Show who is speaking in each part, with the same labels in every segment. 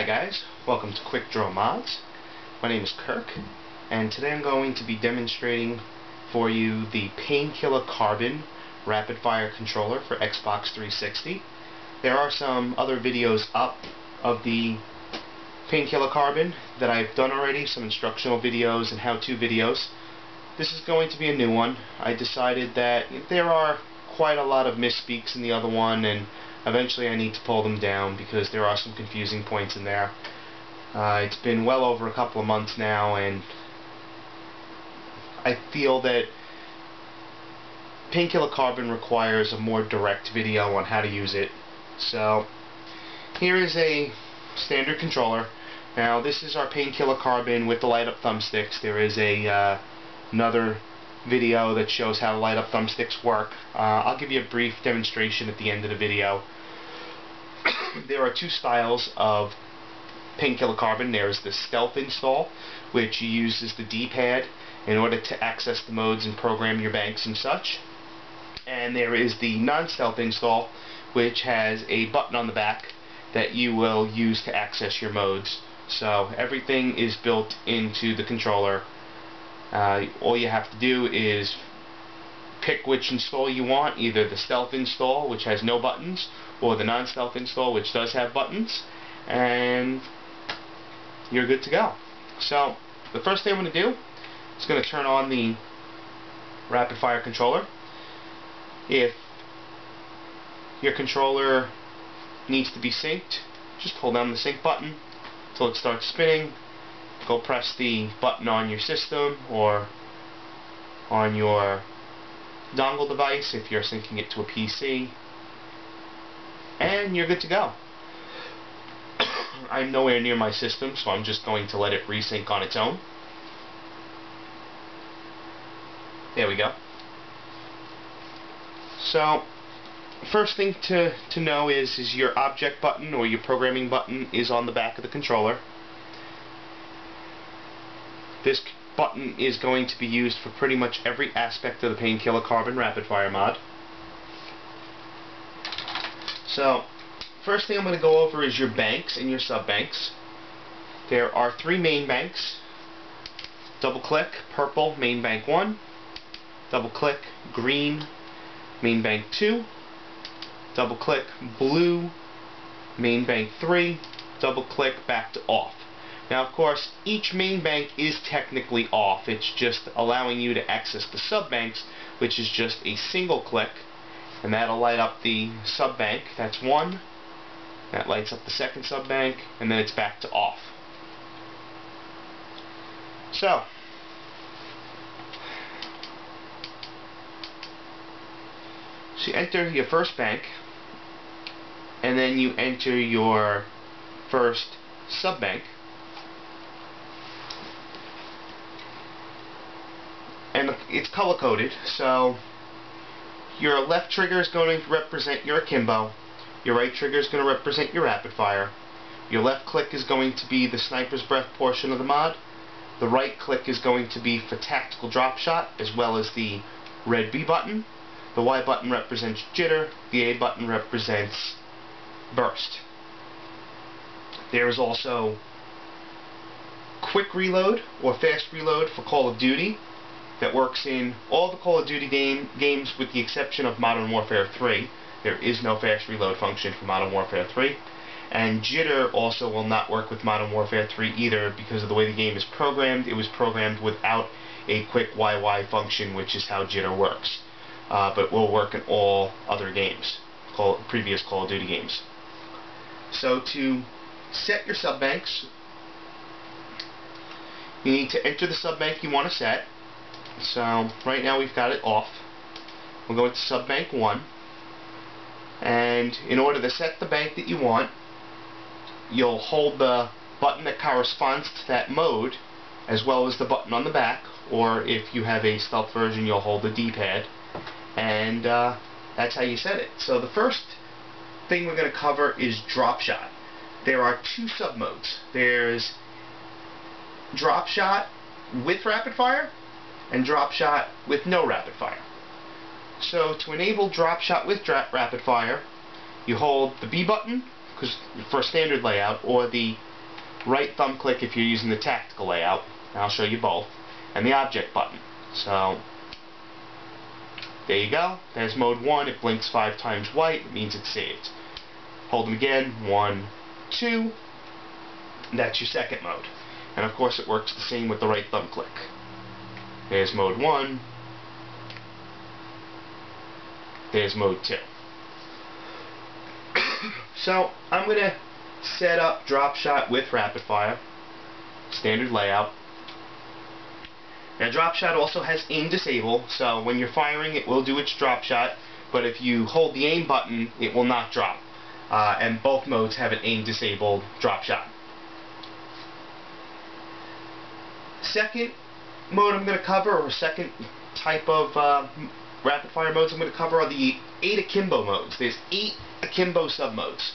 Speaker 1: Hi guys, welcome to Quick Draw Mods. My name is Kirk, and today I'm going to be demonstrating for you the Painkiller Carbon Rapid Fire Controller for Xbox 360. There are some other videos up of the Painkiller Carbon that I've done already, some instructional videos and how-to videos. This is going to be a new one. I decided that there are quite a lot of misspeaks in the other one, and eventually I need to pull them down because there are some confusing points in there. It's been well over a couple of months now, and I feel that Painkiller Carbon requires a more direct video on how to use it. So here is a standard controller. Now this is our Painkiller Carbon with the light up thumbsticks. There is another video that shows how light up thumbsticks work. I'll give you a brief demonstration at the end of the video. There are two styles of Painkiller Carbon. There's the stealth install, which uses the D-pad in order to access the modes and program your banks and such. And there is the non-stealth install, which has a button on the back that you will use to access your modes. So everything is built into the controller. All you have to do is pick which install you want, either the stealth install, which has no buttons, or the non-stealth install, which does have buttons, and you're good to go. So the first thing I'm going to do is going to turn on the rapid fire controller. If your controller needs to be synced, just hold down the sync button until it starts spinning. Go press the button on your system or on your dongle device if you're syncing it to a PC, and you're good to go. I'm nowhere near my system, so I'm just going to let it resync on its own. There we go. So first thing to know is your object button or your programming button is on the back of the controller. This button is going to be used for pretty much every aspect of the Painkiller Carbon Rapid Fire mod. So first thing I'm going to go over is your banks and your sub-banks. There are three main banks. Double click purple, main bank 1. Double click green, main bank 2. Double click blue, main bank 3. Double click back to off. Now, of course, each main bank is technically off. It's just allowing you to access the sub-banks, which is just a single click, and that'll light up the sub-bank. That's one. That lights up the second sub-bank, and then it's back to off. So you enter your first bank, and then you enter your first sub-bank. And it's color-coded, so your left trigger is going to represent your akimbo, your right trigger is going to represent your rapid fire, your left click is going to be the sniper's breath portion of the mod, the right click is going to be for tactical drop shot, as well as the red B button, the Y button represents jitter, the A button represents burst. There is also quick reload or fast reload for Call of Duty, that works in all the Call of Duty games with the exception of Modern Warfare 3. There is no fast reload function for Modern Warfare 3. And jitter also will not work with Modern Warfare 3 either because of the way the game is programmed. It was programmed without a quick YY function, which is how jitter works. But it will work in all other games, previous Call of Duty games. So to set your sub-banks, you need to enter the sub-bank you want to set. So right now we've got it off. We'll go into sub-bank 1, and in order to set the bank that you want, you'll hold the button that corresponds to that mode, as well as the button on the back, or if you have a stealth version, you'll hold the D-pad, and that's how you set it. So the first thing we're going to cover is drop shot. There are two sub-modes. There's drop shot with rapid fire, and drop shot with no rapid fire. So to enable drop shot with rapid fire, you hold the B button for a standard layout, or the right thumb click if you're using the tactical layout, and I'll show you both, and the object button. So there you go. There's mode 1. It blinks 5 times white. It means it's saved. Hold them again. 1, 2. And that's your second mode. And of course it works the same with the right thumb click. There's mode 1. There's mode 2. So I'm going to set up drop shot with rapid fire. Standard layout. Now drop shot also has aim disable, so when you're firing it will do its drop shot, but if you hold the aim button it will not drop. And both modes have an aim disabled drop shot. Second mode I'm going to cover, or second type of rapid fire modes I'm going to cover, are the 8 akimbo modes. There's 8 akimbo sub-modes.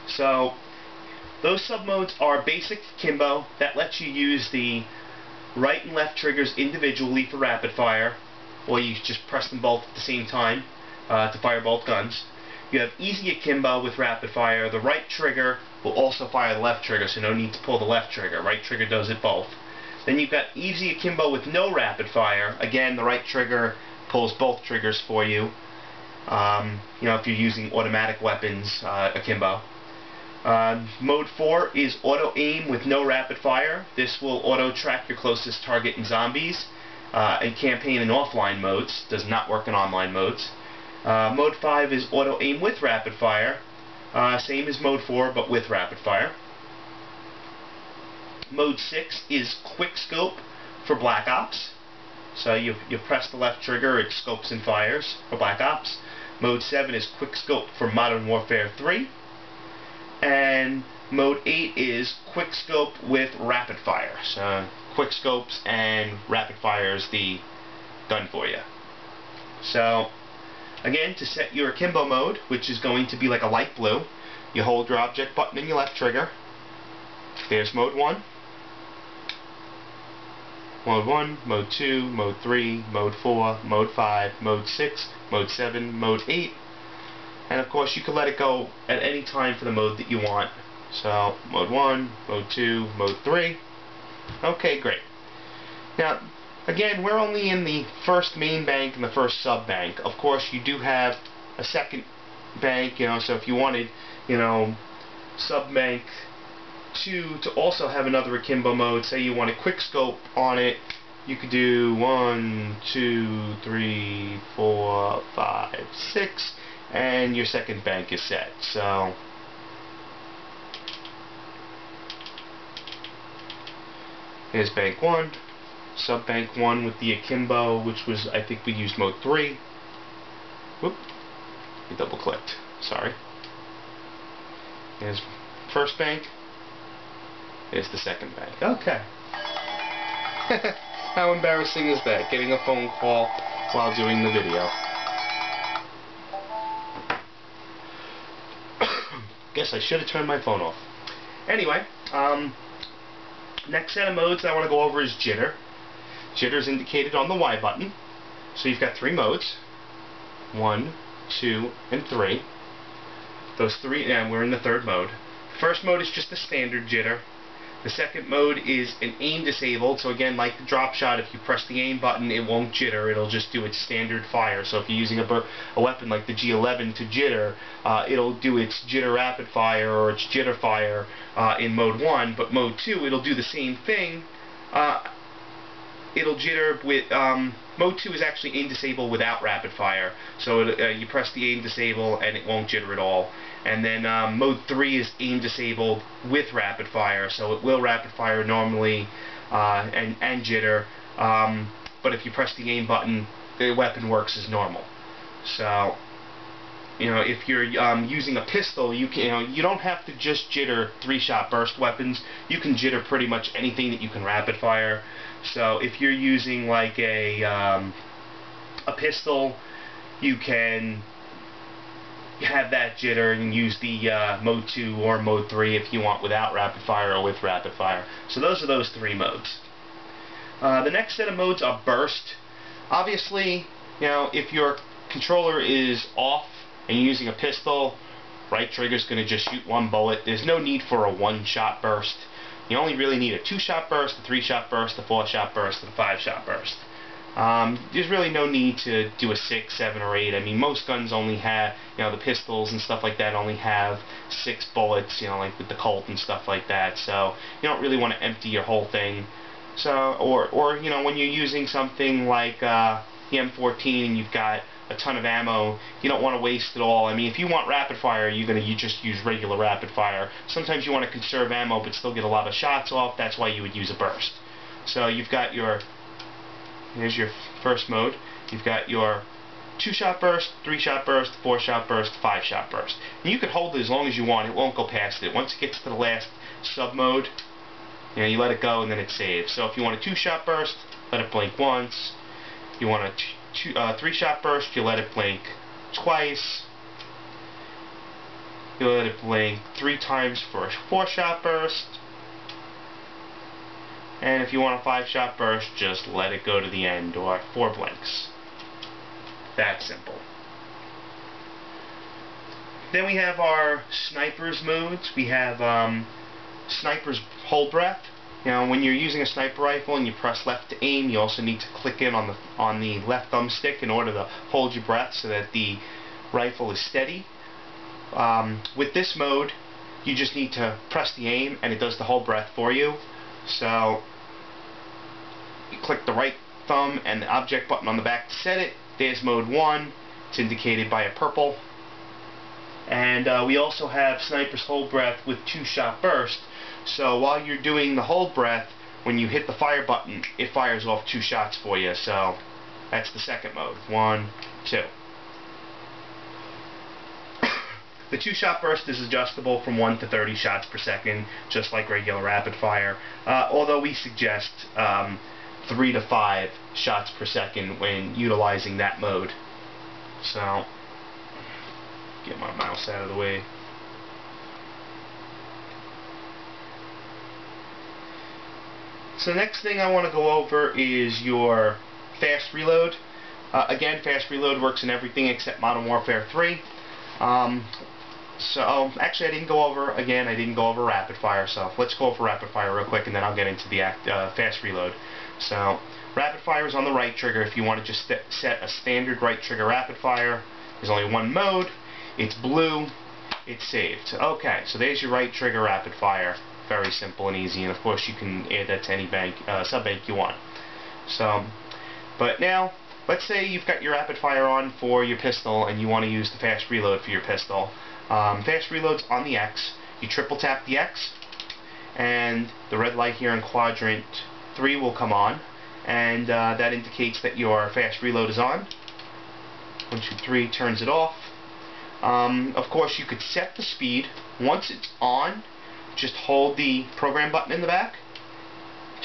Speaker 1: So those sub-modes are basic akimbo that lets you use the right and left triggers individually for rapid fire, or you just press them both at the same time to fire both guns. You have easy akimbo with rapid fire. The right trigger will also fire the left trigger, so no need to pull the left trigger. Right trigger does it both. Then you've got easy akimbo with no rapid fire. Again, the right trigger pulls both triggers for you. If you're using automatic weapons, akimbo. Mode 4 is auto aim with no rapid fire. This will auto track your closest target in zombies in campaign and offline modes. Does not work in online modes. Mode 5 is auto aim with rapid fire. Same as mode 4 but with rapid fire. Mode 6 is quick scope for Black Ops. So you press the left trigger, it scopes and fires for Black Ops. Mode 7 is quick scope for Modern Warfare 3. And mode 8 is quick scope with rapid fire. So quick scopes and rapid fire is the gun for you. So again, to set your akimbo mode, which is going to be like a light blue, you hold your object button and your left trigger. There's mode 1. Mode 1, Mode 2, Mode 3, Mode 4, Mode 5, Mode 6, Mode 7, Mode 8. And of course you can let it go at any time for the mode that you want. So Mode 1, Mode 2, Mode 3. Okay, great. Now, again, we're only in the first main bank and the first sub bank. Of course, you do have a second bank, so if you wanted, sub bank 2 to also have another akimbo mode, say you want a quick scope on it, you could do 1, 2, 3, 4, 5, 6, and your second bank is set. So here's bank 1, sub bank 1 with the akimbo, which was, I think we used mode 3. Whoop, we double clicked, sorry. Here's first bank. Here's the second bank. Okay. How embarrassing is that? Getting a phone call while doing the video. Guess I should have turned my phone off. Anyway, next set of modes I want to go over is jitter. Jitter is indicated on the Y button. So you've got 3 modes. 1, 2, and 3. Those 3, and we're in the third mode. First mode is just the standard jitter. The second mode is an aim disabled, so again, like the drop shot, if you press the aim button, it won't jitter, it'll just do its standard fire. So if you're using a weapon like the G11 to jitter, it'll do its jitter rapid fire or its jitter fire in mode 1, but mode 2, it'll do the same thing. It'll jitter with, mode 2 is actually aim disable without rapid fire, so you press the aim disable and it won't jitter at all. And then mode 3 is aim disabled with rapid fire, so it will rapid fire normally and jitter, but if you press the aim button, the weapon works as normal. So, if you're using a pistol, you don't have to just jitter 3-shot burst weapons. You can jitter pretty much anything that you can rapid fire. So if you're using like a pistol, you can have that jitter and use the mode 2 or mode 3 if you want without rapid fire or with rapid fire. So those are those 3 modes. The next set of modes are burst. Obviously, if your controller is off and you're using a pistol, right trigger is going to just shoot 1 bullet. There's no need for a 1-shot burst. You only really need a 2-shot burst, a 3-shot burst, a 4-shot burst, and a 5-shot burst. There's really no need to do a 6, 7, or 8. I mean, most guns only have, the pistols and stuff like that only have 6 bullets, like with the Colt and stuff like that. So you don't really want to empty your whole thing. So, or when you're using something like the M14 and you've got a ton of ammo, you don't want to waste it all. I mean, if you want rapid fire, you just use regular rapid fire. Sometimes you want to conserve ammo but still get a lot of shots off. That's why you would use a burst. So you've got here's your first mode. You've got your 2-shot burst, 3-shot burst, 4-shot burst, 5-shot burst. And you can hold it as long as you want. It won't go past it. Once it gets to the last sub-mode, you let it go and then it saves. So if you want a 2-shot burst, let it blink once. You want a 3-shot burst, you let it blink twice. You let it blink 3 times for a 4-shot burst. And if you want a 5-shot burst, just let it go to the end, or 4 blinks. That simple. Then we have our snipers modes. We have snipers hold breath. When you're using a sniper rifle and you press left to aim, you also need to click in on the left thumbstick in order to hold your breath so that the rifle is steady. With this mode, you just need to press the aim and it does the hold breath for you. So you click the right thumb and the object button on the back to set it. There's mode 1. It's indicated by a purple. And we also have sniper's hold breath with 2-shot burst. So while you're doing the hold breath, when you hit the fire button, it fires off 2 shots for you. So that's the second mode. 1, 2. The 2-shot burst is adjustable from 1 to 30 shots per second, just like regular rapid fire. Although we suggest 3 to 5 shots per second when utilizing that mode. So, get my mouse out of the way. So the next thing I want to go over is your fast reload. Again, fast reload works in everything except Modern Warfare 3. So actually I didn't go over rapid fire, so let's go over rapid fire real quick and then I'll get into the fast reload. So rapid fire is on the right trigger. If you want to just set a standard right trigger rapid fire, there's only one mode. It's blue. It's saved. Okay, so there's your right trigger rapid fire. Very simple and easy, and of course you can add that to any sub-bank you want. So, but now, let's say you've got your rapid fire on for your pistol and you want to use the fast reload for your pistol. Fast reload's on the X. You triple tap the X and the red light here in quadrant 3 will come on, and that indicates that your fast reload is on. 1, 2, 3 turns it off. Of course you could set the speed. Once it's on, just hold the program button in the back.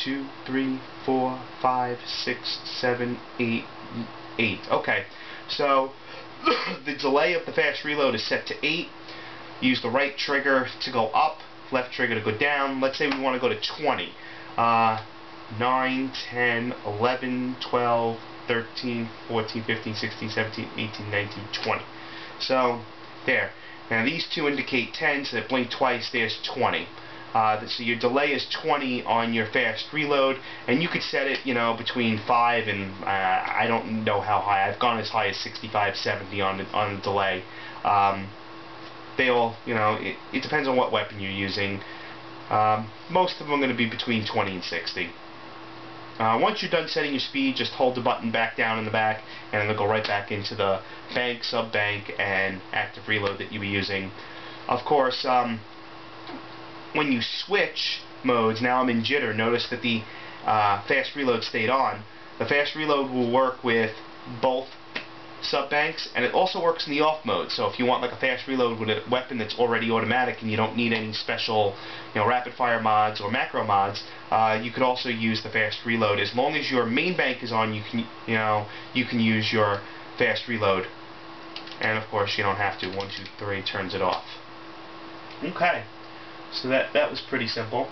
Speaker 1: 2, 3, 4, 5, 6, 7, 8, 8. Okay, so the delay of the fast reload is set to 8. Use the right trigger to go up, left trigger to go down. Let's say we want to go to 20. 9, 10, 11, 12, 13, 14, 15, 16, 17, 18, 19, 20. So, there. Now these two indicate 10, so that blink twice, there's 20. So your delay is 20 on your fast reload, and you could set it, between 5 and, I don't know how high. I've gone as high as 65, 70 on the delay. They all, it depends on what weapon you're using. Most of them are going to be between 20 and 60. Once you're done setting your speed, just hold the button back down in the back, and it'll go right back into the bank, sub-bank, and active reload that you were using. Of course, when you switch modes, now I'm in jitter, notice that the fast reload stayed on. The fast reload will work with both sub-banks, and it also works in the off mode. So if you want like a fast reload with a weapon that's already automatic and you don't need any special rapid fire mods or macro mods, you could also use the fast reload. As long as your main bank is on, you can use your fast reload. And of course you don't have to. 1, 2, 3 turns it off. Okay, so that was pretty simple.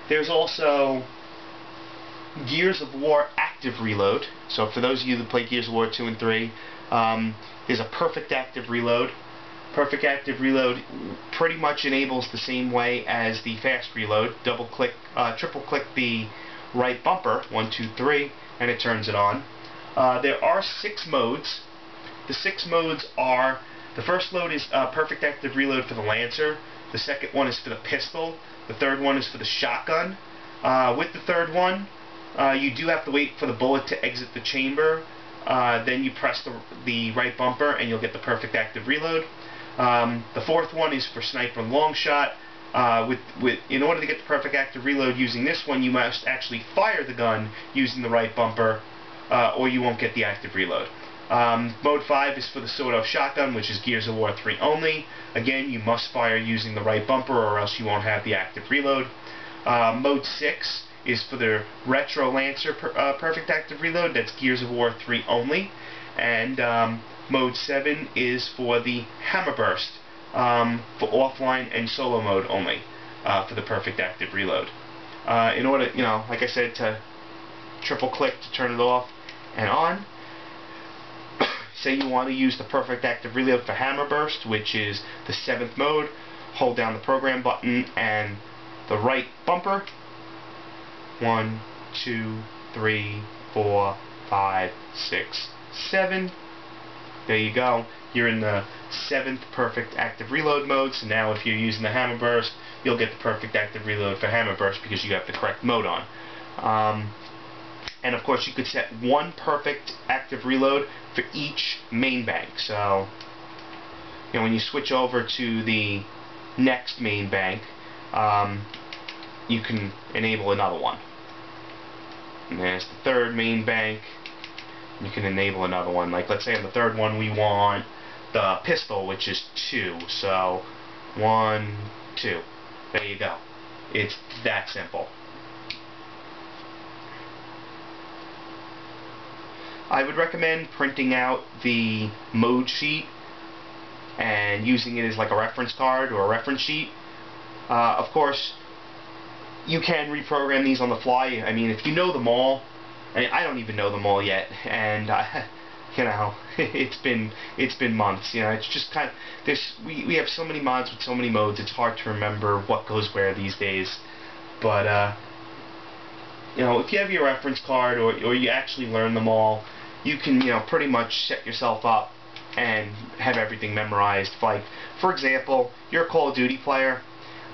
Speaker 1: There's also Gears of War active reload. So for those of you that play Gears of War 2 and 3, there's a perfect active reload. Perfect active reload pretty much enables the same way as the fast reload. Double click, triple click the right bumper, 1, 2, 3, and it turns it on. There are 6 modes. The 6 modes are, the first mode is perfect active reload for the Lancer. The second one is for the pistol. The third one is for the shotgun. With the third one, you do have to wait for the bullet to exit the chamber. Then you press the right bumper and you'll get the perfect active reload. The fourth one is for sniper long shot. In order to get the perfect active reload using this one, you must actually fire the gun using the right bumper, or you won't get the active reload. Mode 5 is for the sawed-off shotgun, which is Gears of War 3 only. Again, you must fire using the right bumper or else you won't have the active reload. Mode 6 is for the Retro Lancer perfect active reload. That's Gears of War 3 only. And Mode 7 is for the Hammer Burst, for offline and solo mode only, for the perfect active reload. In order, like I said, to triple click to turn it off and on. Say you want to use the perfect active reload for Hammer Burst, which is the 7th mode. Hold down the program button and the right bumper. 1, 2, 3, 4, 5, 6, 7. There you go. You're in the 7th perfect active reload mode. So now if you're using the Hammer Burst, you'll get the perfect active reload for Hammer Burst because you have the correct mode on. And of course you could set 1 perfect active reload for each main bank. So when you switch over to the next main bank, you can enable another one. And there's the 3rd main bank. You can enable another one. Like let's say on the 3rd one we want the pistol, which is 2. So 1, 2. There you go. It's that simple. I would recommend printing out the mode sheet and using it as like a reference card or a reference sheet. Of course, you can reprogram these on the fly. I mean, if you know them all, I don't even know them all yet, and it's been months. It's just kind of we have so many mods with so many modes. It's hard to remember what goes where these days. But if you have your reference card or you actually learn them all, you can pretty much set yourself up and have everything memorized. Like for example, you're a Call of Duty player.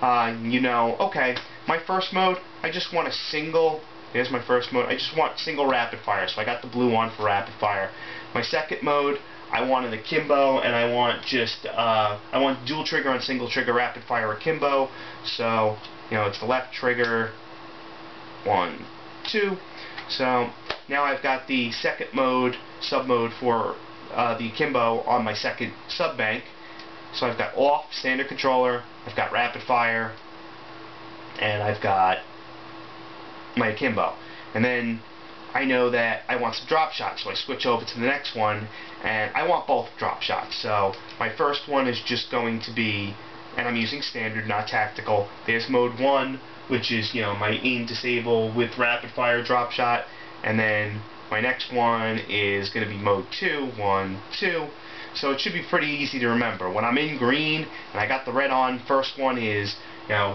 Speaker 1: Okay, my first mode, I just want a single. Here's my first mode. I just want single rapid fire, so I got the blue one for rapid fire. My second mode, I wanted akimbo, and I want I want dual trigger and single trigger rapid fire akimbo. So it's the left trigger, 1, 2. So now I've got the second mode, sub mode for the akimbo on my second sub bank. So I've got off, standard controller, I've got rapid fire, and I've got my akimbo. And then I know that I want some drop shots, so I switch over to the next one, and I want both drop shots. So my first one is just going to be, and I'm using standard, not tactical. There's mode 1, which is my aim disable with rapid fire drop shot, and then my next one is going to be mode 2, 1, 2. So it should be pretty easy to remember. When I'm in green and I got the red on, first one is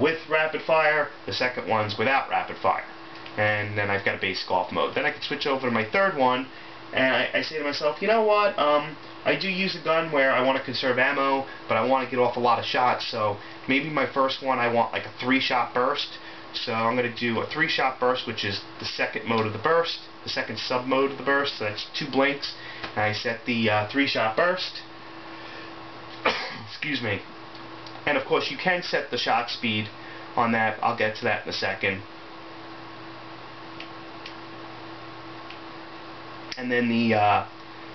Speaker 1: with rapid fire, the second one's without rapid fire. And then I've got a basic off mode. Then I can switch over to my third one, and I say to myself, you know what, I do use a gun where I want to conserve ammo, but I want to get off a lot of shots, so maybe my first one I want like a 3-shot burst. So I'm going to do a 3-shot burst, which is the second mode of the burst, the second sub mode of the burst, so that's 2 blinks, and I set the 3-shot burst. Excuse me. And of course you can set the shot speed on that. I'll get to that in a second. And then the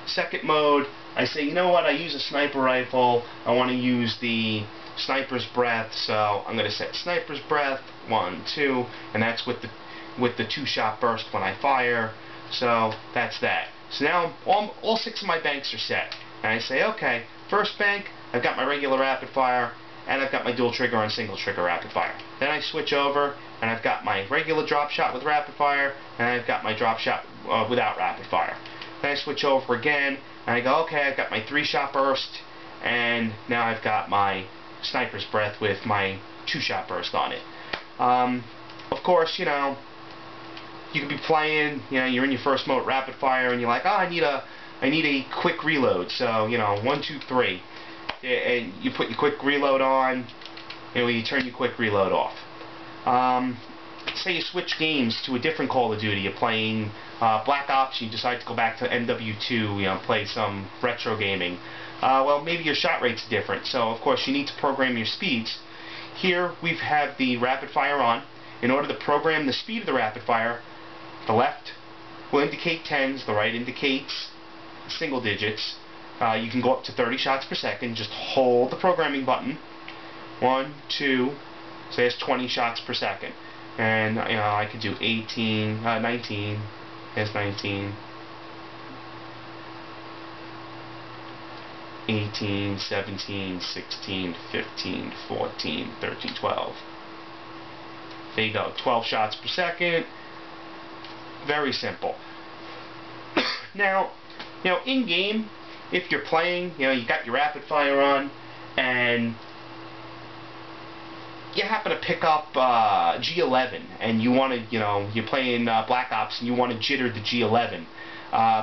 Speaker 1: second mode, I say, you know what, I use a sniper rifle, I want to use the sniper's breath, so I'm going to set sniper's breath, 1, 2, and that's with the 2-shot burst when I fire. So that's that. So now all 6 of my banks are set, and I say, okay, first bank, I've got my regular rapid fire, and I've got my dual trigger and single trigger rapid fire. Then I switch over, and I've got my regular drop shot with rapid fire, and I've got my drop shot without rapid fire. Then I switch over again, and I go, okay, I've got my 3-shot burst, and now I've got my sniper's breath with my 2-shot burst on it. Of course, you know, you could be playing, you know, you're in your first mode, rapid fire, and you're like, oh, I need a quick reload. So, you know, 1, 2, 3, and you put your quick reload on, and you turn your quick reload off. Say you switch games to a different Call of Duty. You're playing Black Ops, you decide to go back to MW2, you know, play some retro gaming. Well, maybe your shot rate's different, so of course you need to program your speeds. Here we have the rapid fire on. In order to program the speed of the rapid fire, the left will indicate tens, the right indicates single digits. You can go up to 30 shots per second. Just hold the programming button. 1, 2, say it's 20 shots per second. And you know, I could do 19, there's 19, 18, 17, 16, 15, 14, 13, 12. There you go, 12 shots per second. Very simple. Now, you know, in game, if you're playing, you know, you got your rapid fire on, and you happen to pick up G11, and you want to, you know, you're playing Black Ops, and you want to jitter the G11,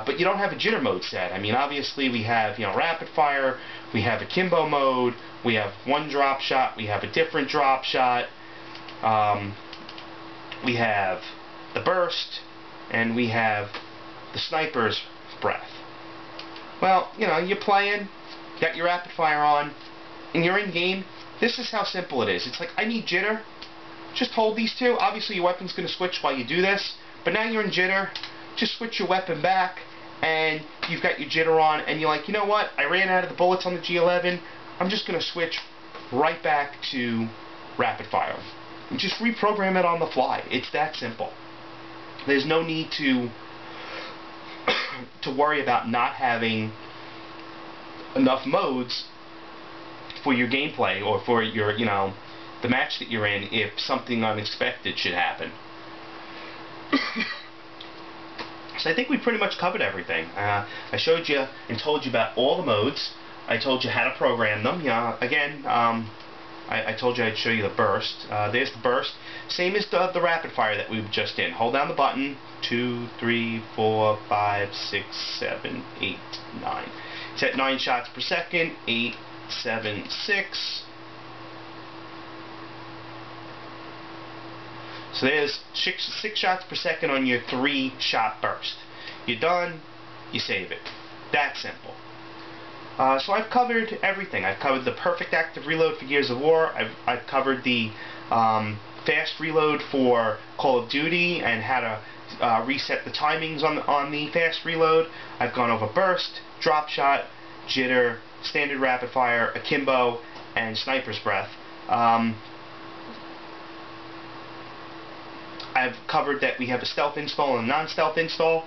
Speaker 1: but you don't have a jitter mode set. I mean, obviously we have, you know, rapid fire, we have akimbo mode, we have one drop shot, we have a different drop shot, we have the burst, and we have the sniper's breath. Well, you know, you're playing, got your rapid fire on, and you're in game. This is how simple it is. It's like, I need jitter. Just hold these two. Obviously your weapon's going to switch while you do this, but now you're in jitter. Just switch your weapon back, and you've got your jitter on, and you're like, you know what? I ran out of the bullets on the G11. I'm just going to switch right back to rapid fire. And just reprogram it on the fly. It's that simple. There's no need to worry about not having enough modes for your gameplay or for your, you know, the match that you're in if something unexpected should happen. So I think we pretty much covered everything. I showed you and told you about all the modes. I told you how to program them. Yeah, again, I told you I'd show you the burst. There's the burst. Same as the rapid fire that we were just in. Hold down the button. 2, 3, 4, 5, 6, 7, 8, 9. It's at 9 shots per second. 8, 7, 6. So there's 6 shots per second on your 3-shot burst. You're done. You save it. That simple. So I've covered everything. I've covered the perfect active reload for Gears of War. I've covered the fast reload for Call of Duty and how to reset the timings on the fast reload. I've gone over burst, drop shot, jitter, standard rapid fire, akimbo, and sniper's breath. I've covered that we have a stealth install and a non-stealth install.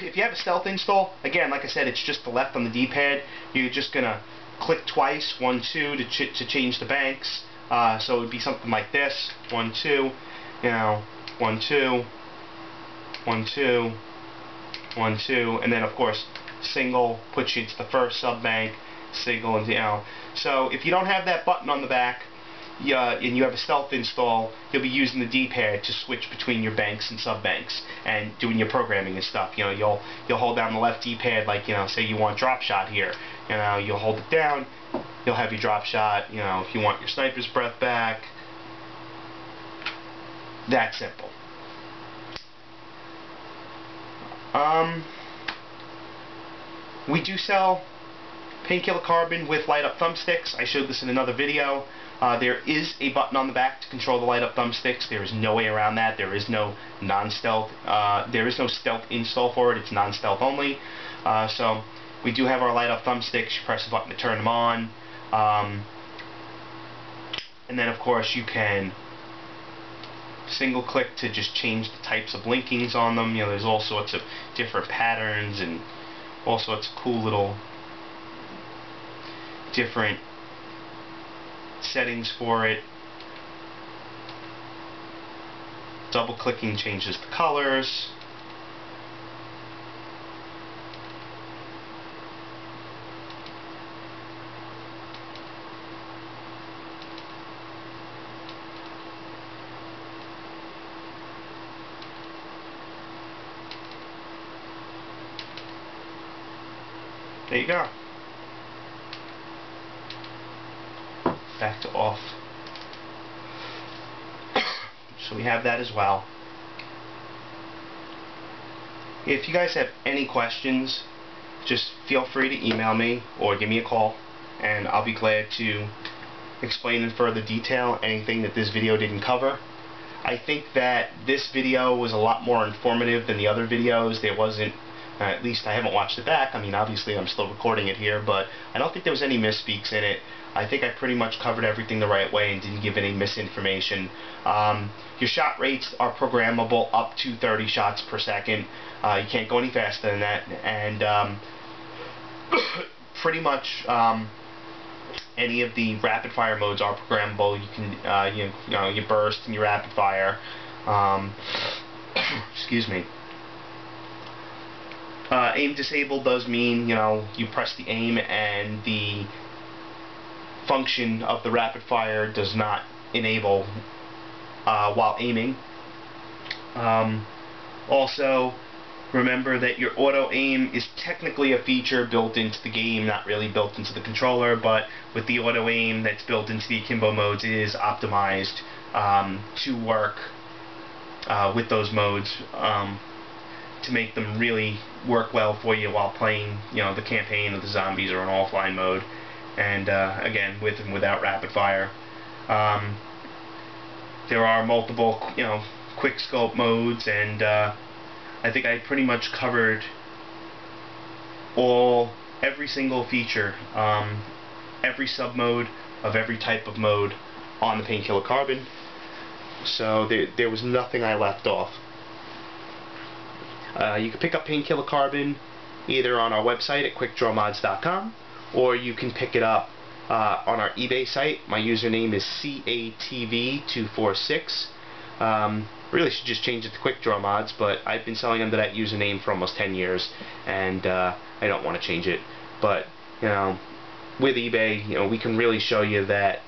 Speaker 1: If you have a stealth install, again, like I said, it's just the left on the D-pad. You're just going to click twice, 1, 2, to change the banks. So it would be something like this, 1, 2, you know, 1, 2, 1, 2, 1, 2, and then of course single puts you into the first sub-bank, single, and you know. So if you don't have that button on the back, and you have a stealth install, you'll be using the D-pad to switch between your banks and sub-banks and doing your programming and stuff. You know, you'll hold down the left D-pad, like, you know, say you want drop shot here. You know, you'll hold it down, you'll have your drop shot. You know, if you want your sniper's breath back, that simple. We do sell Painkiller Carbon with light-up thumbsticks. I showed this in another video. There is a button on the back to control the light-up thumbsticks. There is no way around that. There is no non-stealth. There is no stealth install for it. It's non-stealth only. So we do have our light-up thumbsticks. You press the button to turn them on, and then of course you can single-click to just change the types of blinkings on them. You know, there's all sorts of different patterns and all sorts of cool little different settings for it. Double clicking changes the colors. there you go. Back to off. So we have that as well. If you guys have any questions, just feel free to email me or give me a call, and I'll be glad to explain in further detail anything that this video didn't cover. I think that this video was a lot more informative than the other videos. There wasn't, at least I haven't watched it back. I mean, obviously I'm still recording it here, but I don't think there was any misspeaks in it. I think I pretty much covered everything the right way and didn't give any misinformation. Your shot rates are programmable up to 30 shots per second. You can't go any faster than that, and pretty much any of the rapid fire modes are programmable. You can you know, your burst and your rapid fire. Excuse me. Aim disabled does mean, you know, you press the aim and the function of the rapid fire does not enable while aiming. Also, remember that your auto aim is technically a feature built into the game, not really built into the controller, but with the auto aim that's built into the akimbo modes, it is optimized to work with those modes to make them really work well for you while playing, you know, the campaign or the zombies or an offline mode, and again, with and without rapid fire. There are multiple, you know, quick scope modes, and I think I pretty much covered every single feature, every sub mode of every type of mode on the Painkiller Carbon. So there was nothing I left off. You can pick up Painkiller Carbon either on our website at quickdrawmods.com, or you can pick it up on our eBay site. My username is CATV246. Really should just change it to Quick Draw Mods, but I've been selling under that username for almost 10 years, and I don't want to change it. But, you know, with eBay, you know, we can really show you that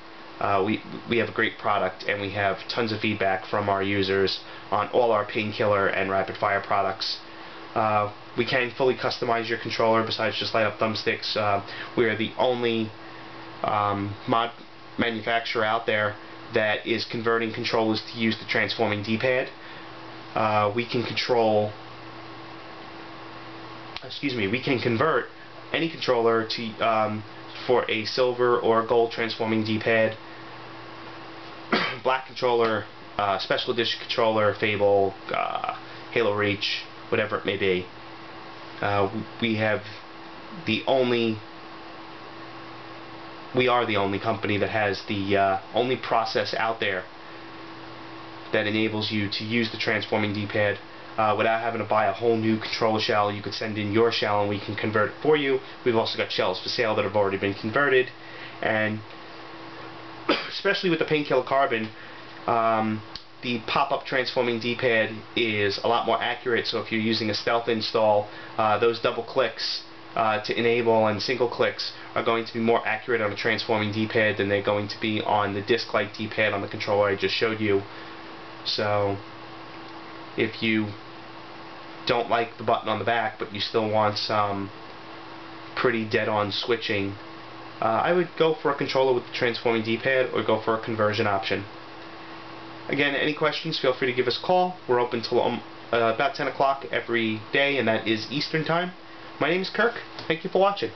Speaker 1: we have a great product, and we have tons of feedback from our users on all our Painkiller and rapid fire products. We can fully customize your controller besides just light up thumbsticks. We're the only mod manufacturer out there that is converting controllers to use the transforming D-pad. We can convert any controller to for a silver or gold transforming D-pad, black controller, special edition controller, Fable, Halo Reach, whatever it may be. We are the only company that has the only process out there that enables you to use the transforming D-pad without having to buy a whole new controller shell. You could send in your shell and we can convert it for you. We've also got shells for sale that have already been converted, and especially with the Painkiller Carbon, the pop-up transforming D-pad is a lot more accurate. So if you're using a stealth install, those double clicks to enable and single clicks are going to be more accurate on a transforming D-pad than they're going to be on the disc-like D-pad on the controller I just showed you. So if you don't like the button on the back but you still want some pretty dead-on switching, I would go for a controller with the transforming D-pad or go for a conversion option. Again, any questions, feel free to give us a call. We're open till about 10 o'clock every day, and that is Eastern Time. My name is Kirk. Thank you for watching.